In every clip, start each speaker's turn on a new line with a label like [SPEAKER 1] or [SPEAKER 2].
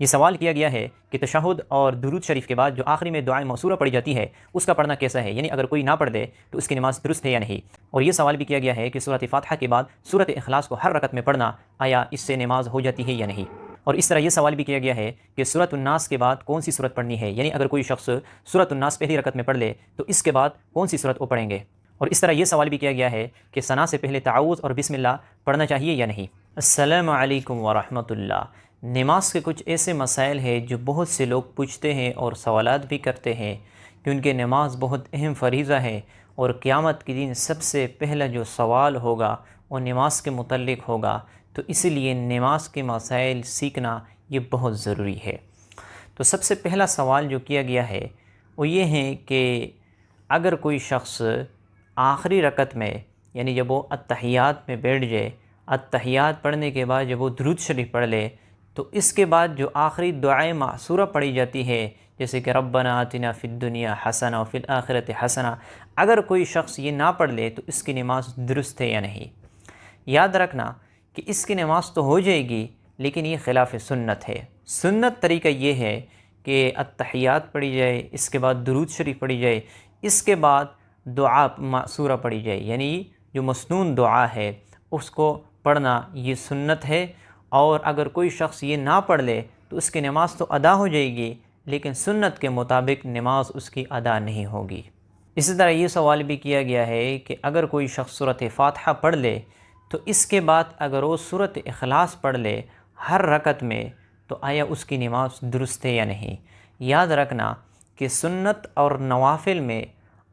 [SPEAKER 1] یہ سوال کیا گیا ہے کہ تشہد اور درود شریف کے بعد جو آخری میں دعائے موصورہ پڑھی جاتی ہے اس کا پڑھنا کیسا ہے، یعنی اگر کوئی نہ پڑھ دے تو اس کی نماز درست ہے یا نہیں۔ اور یہ سوال بھی کیا گیا ہے کہ سورۃ فاتحہ کے بعد سورۃ اخلاص کو ہر رکعت میں پڑھنا آیا اس سے نماز ہو جاتی ہے یا نہیں۔ اور اس طرح یہ سوال بھی کیا گیا ہے کہ سورۃ الناس کے بعد کون سی سورت پڑھنی ہے، یعنی اگر کوئی شخص سورۃ الناس پہلی رکعت میں پڑھ لے تو اس کے بعد کون سی سورت وہ پڑھیں گے۔ اور اس طرح یہ سوال بھی کیا گیا ہے کہ ثنا سے پہلے تعوذ اور بسم اللہ پڑھنا چاہیے یا نہیں۔ السلام علیکم ورحمۃ اللہ۔ نماز کے کچھ ایسے مسائل ہیں جو بہت سے لوگ پوچھتے ہیں اور سوالات بھی کرتے ہیں، کیونکہ نماز بہت اہم فریضہ ہے اور قیامت کے دن سب سے پہلا جو سوال ہوگا وہ نماز کے متعلق ہوگا، تو اسی لیے نماز کے مسائل سیکھنا یہ بہت ضروری ہے۔ تو سب سے پہلا سوال جو کیا گیا ہے وہ یہ ہے کہ اگر کوئی شخص آخری رکعت میں، یعنی جب وہ اتحیات میں بیٹھ جائے، اتحیات پڑھنے کے بعد جب وہ درود شریف پڑھ لے، تو اس کے بعد جو آخری دعائے معصورہ پڑھی جاتی ہے جیسے کہ ربنا آتنا فی الدنیا حسنہ وفی الآخرۃ حسنہ، اگر کوئی شخص یہ نہ پڑھ لے تو اس کی نماز درست ہے یا نہیں۔ یاد رکھنا کہ اس کی نماز تو ہو جائے گی لیکن یہ خلاف سنت ہے۔ سنت طریقہ یہ ہے کہ اتحیات پڑھی جائے، اس کے بعد درود شریف پڑھی جائے، اس کے بعد دعا معصورہ پڑھی جائے، یعنی جو مسنون دعا ہے اس کو پڑھنا یہ سنت ہے۔ اور اگر کوئی شخص یہ نہ پڑھ لے تو اس کی نماز تو ادا ہو جائے گی لیکن سنت کے مطابق نماز اس کی ادا نہیں ہوگی۔ اسی طرح یہ سوال بھی کیا گیا ہے کہ اگر کوئی شخص سورۃ فاتحہ پڑھ لے تو اس کے بعد اگر وہ سورۃ اخلاص پڑھ لے ہر رکعت میں تو آیا اس کی نماز درست ہے یا نہیں۔ یاد رکھنا کہ سنت اور نوافل میں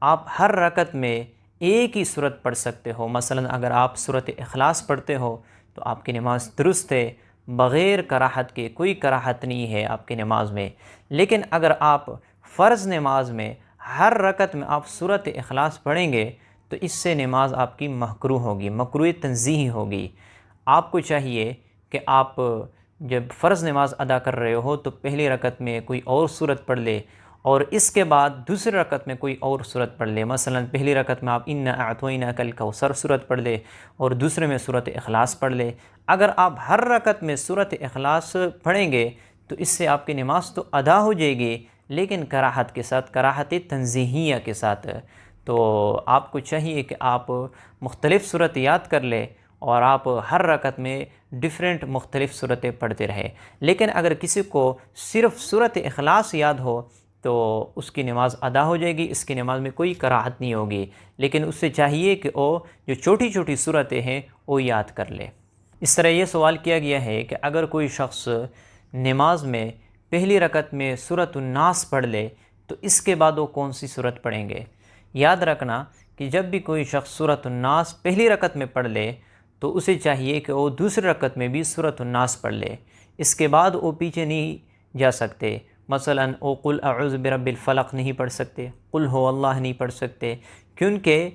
[SPEAKER 1] آپ ہر رکعت میں ایک ہی سورت پڑھ سکتے ہو۔ مثلا اگر آپ سورۃ اخلاص پڑھتے ہو تو آپ کی نماز درست ہے، بغیر کراہت کے، کوئی کراہت نہیں ہے آپ کی نماز میں۔ لیکن اگر آپ فرض نماز میں ہر رکعت میں آپ سورۃ اخلاص پڑھیں گے تو اس سے نماز آپ کی مکروہ ہوگی، مکروہ تنزیہی ہوگی۔ آپ کو چاہیے کہ آپ جب فرض نماز ادا کر رہے ہو تو پہلی رکعت میں کوئی اور سورت پڑھ لے اور اس کے بعد دوسری رکعت میں کوئی اور سورت پڑھ لے۔ مثلا پہلی رکعت میں آپ انا اعطیناک الکوثر سورت پڑھ لے اور دوسرے میں سورۃ اخلاص پڑھ لے۔ اگر آپ ہر رکعت میں سورۃ اخلاص پڑھیں گے تو اس سے آپ کی نماز تو ادا ہو جائے گی لیکن کراہت کے ساتھ، کراہت تنزیہیہ کے ساتھ۔ تو آپ کو چاہیے کہ آپ مختلف سورت یاد کر لیں اور آپ ہر رکعت میں ڈیفرنٹ مختلف سورتیں پڑھتے رہے۔ لیکن اگر کسی کو صرف سورۃ اخلاص یاد ہو تو اس کی نماز ادا ہو جائے گی، اس کی نماز میں کوئی کراہت نہیں ہوگی، لیکن اس سے چاہیے کہ وہ جو چھوٹی چھوٹی سورتیں ہیں وہ یاد کر لے۔ اس طرح یہ سوال کیا گیا ہے کہ اگر کوئی شخص نماز میں پہلی رکعت میں سورۃ الناس پڑھ لے تو اس کے بعد وہ کون سی سورت پڑھیں گے۔ یاد رکھنا کہ جب بھی کوئی شخص سورۃ الناس پہلی رکعت میں پڑھ لے تو اسے چاہیے کہ وہ دوسری رکعت میں بھی سورۃ الناس پڑھ لے، اس کے بعد وہ پیچھے نہیں جا سکتے۔ مثلا او قل اعوذ برب الفلق نہیں پڑھ سکتے، قل ہو اللہ نہیں پڑھ سکتے، کیونکہ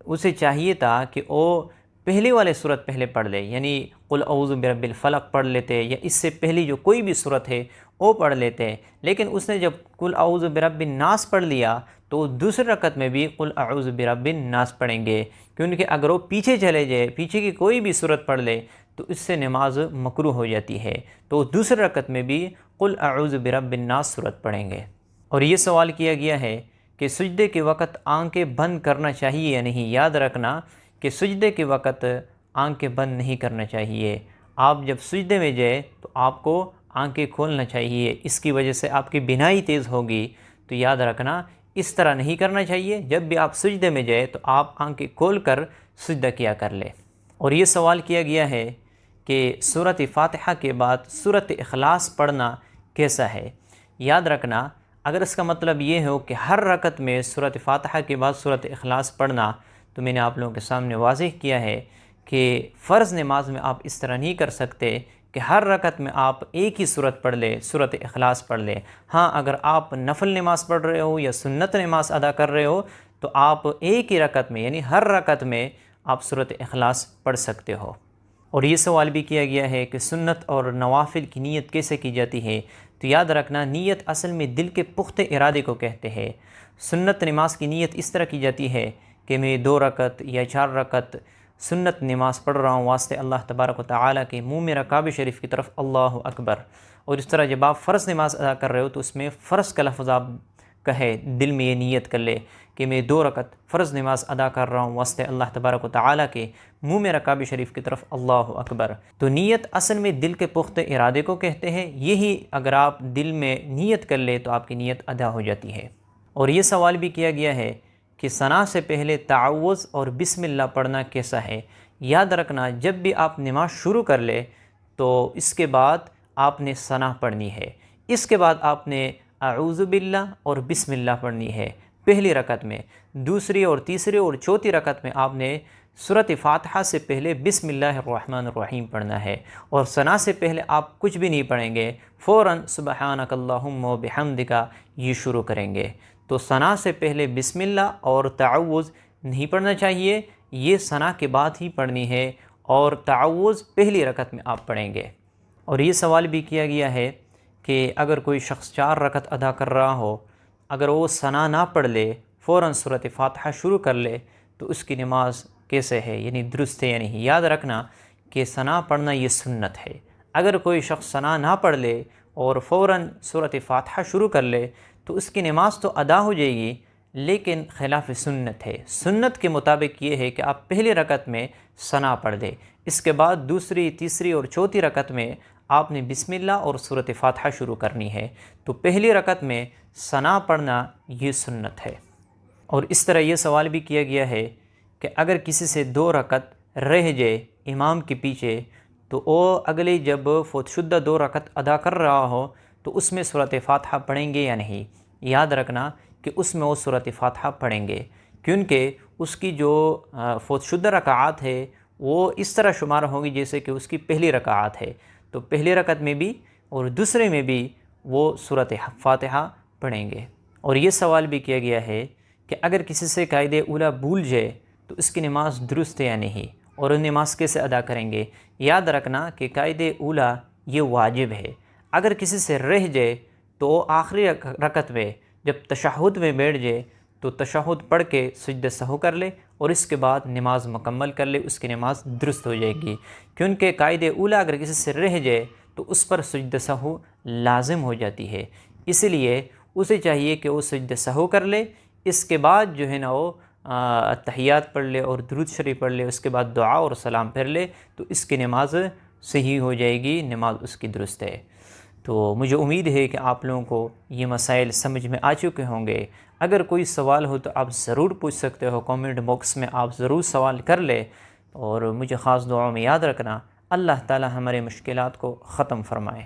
[SPEAKER 1] اسے چاہیے تھا کہ وہ پہلی والے سورت پہلے پڑھ لے، یعنی قل اعوذ برب الفلق پڑھ لیتے یا اس سے پہلی جو کوئی بھی سورت ہے وہ پڑھ لیتے۔ لیکن اس نے جب قل اعوذ برب الناس پڑھ لیا تو دوسری رکعت میں بھی قل اعوذ برب الناس پڑھیں گے، کیونکہ اگر وہ پیچھے چلے جائے، پیچھے کی کوئی بھی سورت پڑھ لے تو اس سے نماز مکروہ ہو جاتی ہے، تو دوسری رکعت میں بھی قل اعوذ برب الناس سورت پڑھیں گے۔ اور یہ سوال کیا گیا ہے کہ سجدے کے وقت آنکھیں بند کرنا چاہیے یا نہیں۔ یاد رکھنا کہ سجدے کے وقت آنکھیں بند نہیں کرنا چاہیے۔ آپ جب سجدے میں جائے تو آپ کو آنکھیں کھولنا چاہیے، اس کی وجہ سے آپ کی بینائی تیز ہوگی۔ تو یاد رکھنا اس طرح نہیں کرنا چاہیے، جب بھی آپ سجدے میں جائے تو آپ آنکھیں کھول کر سجدہ کیا کر لیں۔ اور یہ سوال کیا گیا ہے کہ سورۃ فاتحہ کے بعد سورۃ اخلاص پڑھنا کیسا ہے۔ یاد رکھنا اگر اس کا مطلب یہ ہو کہ ہر رکعت میں سورۃ فاتحہ کے بعد سورۃ اخلاص پڑھنا، تو میں نے آپ لوگوں کے سامنے واضح کیا ہے کہ فرض نماز میں آپ اس طرح نہیں کر سکتے کہ ہر رکعت میں آپ ایک ہی سورت پڑھ لیں، سورۃ اخلاص پڑھ لیں۔ ہاں اگر آپ نفل نماز پڑھ رہے ہو یا سنت نماز ادا کر رہے ہو تو آپ ایک ہی رکعت میں، یعنی ہر رکعت میں آپ سورۃ اخلاص پڑھ سکتے ہو۔ اور یہ سوال بھی کیا گیا ہے کہ سنت اور نوافل کی نیت کیسے کی جاتی ہے۔ تو یاد رکھنا نیت اصل میں دل کے پختہ ارادے کو کہتے ہیں۔ سنت نماز کی نیت اس طرح کی جاتی ہے کہ میں 2 رکعت یا 4 رکعت سنت نماز پڑھ رہا ہوں واسطے اللہ تبارک و تعالیٰ کے، منہ میرا کعبہ شریف کی طرف اللہ اکبر، اور اس طرح جب آپ فرض نماز ادا کر رہے ہو تو اس میں فرض کا لفظ آپ کہے، دل میں یہ نیت کر لے کہ میں 2 رکعت فرض نماز ادا کر رہا ہوں واسطے اللہ تبارک و تعالیٰ کے، منہ میں کعبہ شریف کی طرف اللہ اکبر۔ تو نیت اصل میں دل کے پختہ ارادے کو کہتے ہیں، یہی اگر آپ دل میں نیت کر لے تو آپ کی نیت ادا ہو جاتی ہے۔ اور یہ سوال بھی کیا گیا ہے کہ ثنا سے پہلے تعوذ اور بسم اللہ پڑھنا کیسا ہے؟ یاد رکھنا، جب بھی آپ نماز شروع کر لے تو اس کے بعد آپ نے ثنا پڑھنی ہے، اس کے بعد آپ نے اعوذ باللہ اور بسم اللہ پڑھنی ہے پہلی رکعت میں۔ دوسری اور تیسری اور چوتھی رکعت میں آپ نے سورۃ فاتحہ سے پہلے بسم اللہ الرحمن الرحیم پڑھنا ہے، اور ثنا سے پہلے آپ کچھ بھی نہیں پڑھیں گے، فوراً سبحانک اللہم و بحمدک یہ شروع کریں گے۔ تو ثنا سے پہلے بسم اللہ اور تعوذ نہیں پڑھنا چاہیے، یہ ثنا کے بعد ہی پڑھنی ہے، اور تعوذ پہلی رکعت میں آپ پڑھیں گے۔ اور یہ سوال بھی کیا گیا ہے کہ اگر کوئی شخص 4 رکعت ادا کر رہا ہو، اگر وہ ثنا نہ پڑھ لے، فوراً سورۃ فاتحہ شروع کر لے تو اس کی نماز کیسے ہے، یعنی درست ہے یا نہیں؟ یاد رکھنا کہ ثنا پڑھنا یہ سنت ہے۔ اگر کوئی شخص ثنا نہ پڑھ لے اور فوراً سورۃ فاتحہ شروع کر لے تو اس کی نماز تو ادا ہو جائے گی، لیکن خلاف سنت ہے۔ سنت کے مطابق یہ ہے کہ آپ پہلی رکعت میں ثنا پڑھ دیں، اس کے بعد دوسری، تیسری اور چوتھی رکعت میں آپ نے بسم اللہ اور سورۃ فاتحہ شروع کرنی ہے۔ تو پہلی رکعت میں ثنا پڑھنا یہ سنت ہے۔ اور اس طرح یہ سوال بھی کیا گیا ہے کہ اگر کسی سے 2 رکعت رہ جائے امام کے پیچھے تو وہ اگلے جب فوت شدہ 2 رکعت ادا کر رہا ہو تو اس میں سورۃ فاتحہ پڑھیں گے یا نہیں؟ یاد رکھنا کہ اس میں وہ سورۃ فاتحہ پڑھیں گے، کیونکہ اس کی جو فوت شدہ رکعات ہے وہ اس طرح شمار ہوں گی جیسے کہ اس کی پہلی رکعات ہے، تو پہلی رکعت میں بھی اور دوسرے میں بھی وہ سورۃ فاتحہ پڑھیں گے۔ اور یہ سوال بھی کیا گیا ہے کہ اگر کسی سے قاعدہ اولیٰ بھول جائے تو اس کی نماز درست ہے یا نہیں، اور وہ نماز کیسے ادا کریں گے؟ یاد رکھنا کہ قاعدہ اولیٰ یہ واجب ہے، اگر کسی سے رہ جائے تو وہ آخری رکعت میں جب تشہد میں بیٹھ جائے تو تشہد پڑھ کے سجدہ سہو کر لے اور اس کے بعد نماز مکمل کر لے، اس کی نماز درست ہو جائے گی، کیونکہ قاعدہ اولیٰ اگر کسی سے رہ جائے تو اس پر سجدہ سہو لازم ہو جاتی ہے، اس لیے اسے چاہیے کہ وہ سجدہ سہو کر لے، اس کے بعد جو ہے نا وہ تحیات پڑھ لے اور درود شریف پڑھ لے، اس کے بعد دعا اور سلام پھر لے، تو اس کی نماز صحیح ہو جائے گی، نماز اس کی درست ہے۔ تو مجھے امید ہے کہ آپ لوگوں کو یہ مسائل سمجھ میں آ چکے ہوں گے۔ اگر کوئی سوال ہو تو آپ ضرور پوچھ سکتے ہو، کامنٹ باکس میں آپ ضرور سوال کر لیں، اور مجھے خاص دعاؤں میں یاد رکھنا۔ اللہ تعالی ہمارے مشکلات کو ختم فرمائے۔